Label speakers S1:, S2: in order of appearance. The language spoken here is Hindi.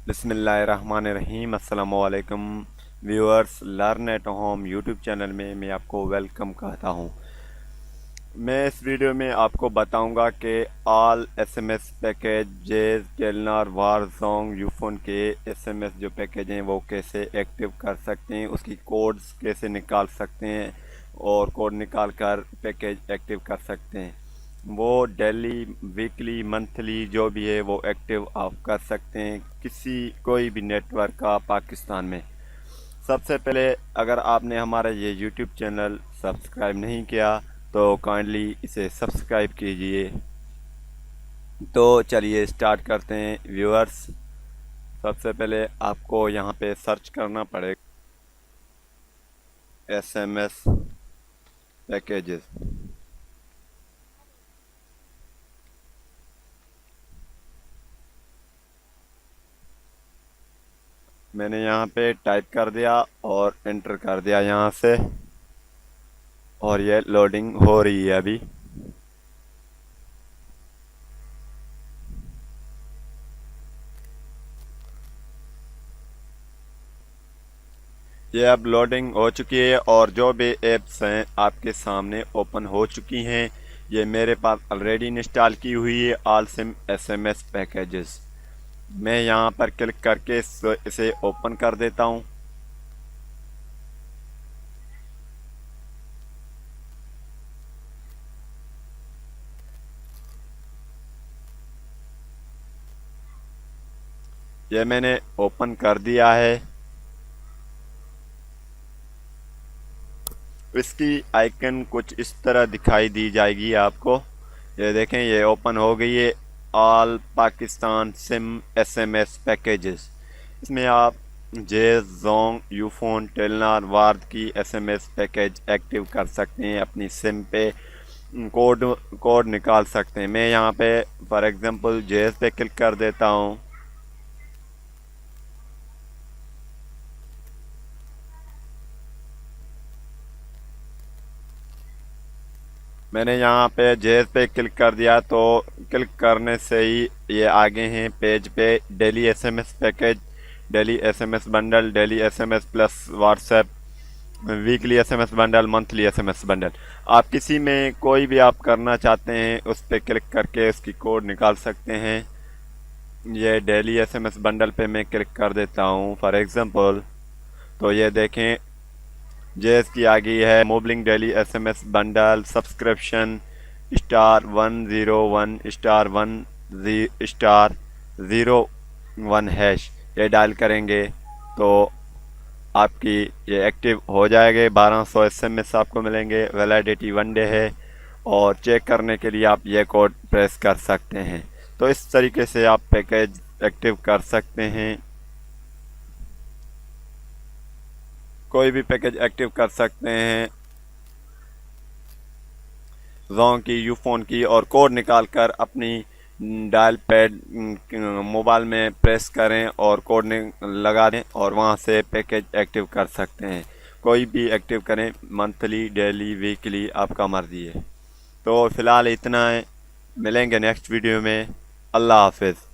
S1: बिस्मिल्लाहिर्रहमानिर्रहीम। अस्सलामुअलैकुम viewers, learn at home YouTube channel में मैं आपको वेलकम कहता हूँ। मैं इस वीडियो में आपको बताऊंगा कि ऑल एसएमएस पैकेजेस टेलनर वारज़ोन यूफोन के एसएमएस जो पैकेज हैं वो कैसे एक्टिव कर सकते हैं, उसकी कोड्स कैसे निकाल सकते हैं और कोड निकाल कर पैकेज एक्टिव कर सकते हैं। वो डेली, वीकली, मंथली जो भी है वो एक्टिव आप कर सकते हैं किसी कोई भी नेटवर्क का पाकिस्तान में। सबसे पहले अगर आपने हमारा ये यूट्यूब चैनल सब्सक्राइब नहीं किया तो काइंडली इसे सब्सक्राइब कीजिए। तो चलिए स्टार्ट करते हैं व्यूअर्स। सबसे पहले आपको यहाँ पे सर्च करना पड़ेगा एसएमएस पैकेजेस। मैंने यहाँ पे टाइप कर दिया और एंटर कर दिया यहाँ से, और ये लोडिंग हो रही है अभी। ये अब लोडिंग हो चुकी है और जो भी एप्स हैं आपके सामने ओपन हो चुकी हैं। ये मेरे पास ऑलरेडी इंस्टॉल की हुई है ऑल सिम एसएमएस पैकेजेस। मैं यहाँ पर क्लिक करके इसे ओपन कर देता हूँ। ये मैंने ओपन कर दिया है। इसकी आइकन कुछ इस तरह दिखाई दी जाएगी आपको। ये देखें, ये ओपन हो गई है all Pakistan SIM SMS packages. इसमें आप जे जोंग यूफोन टेलनर वार्ड की एसएमएस पैकेज एक्टिव कर सकते हैं। अपनी सिम पे कोड निकाल सकते हैं। मैं यहाँ पे फॉर एग्जांपल जेस पे क्लिक कर देता हूँ। मैंने यहाँ पे जेस पे क्लिक कर दिया तो क्लिक करने से ही ये आगे हैं पेज पे daily SMS package, daily SMS bundle, daily SMS plus WhatsApp, weekly SMS bundle, monthly SMS bundle. आप किसी में कोई भी आप करना चाहते हैं उस पर क्लिक करके उसकी कोड निकाल सकते हैं। ये डेली एसएमएस बंडल पे मैं क्लिक कर देता हूँ फॉर एग्जांपल। तो ये देखें जेस की आ गई है मोबलिंग डेली एसएमएस बंडल सब्सक्रिप्शन *101*1*01#। ये डायल करेंगे तो आपकी ये एक्टिव हो जाएगा। 1200 एसएमएस आपको मिलेंगे। वैलिडिटी 1 डे है और चेक करने के लिए आप ये कोड प्रेस कर सकते हैं। तो इस तरीके से आप पैकेज एक्टिव कर सकते हैं। कोई भी पैकेज एक्टिव कर सकते हैं जोंग की, यूफोन की, और कोड निकाल कर अपनी डायल पैड मोबाइल में प्रेस करें और कोड लगा दें और वहां से पैकेज एक्टिव कर सकते हैं। कोई भी एक्टिव करें, मंथली, डेली, वीकली, आपका मर्जी है। तो फ़िलहाल इतना है, मिलेंगे नेक्स्ट वीडियो में। अल्लाह हाफिज़।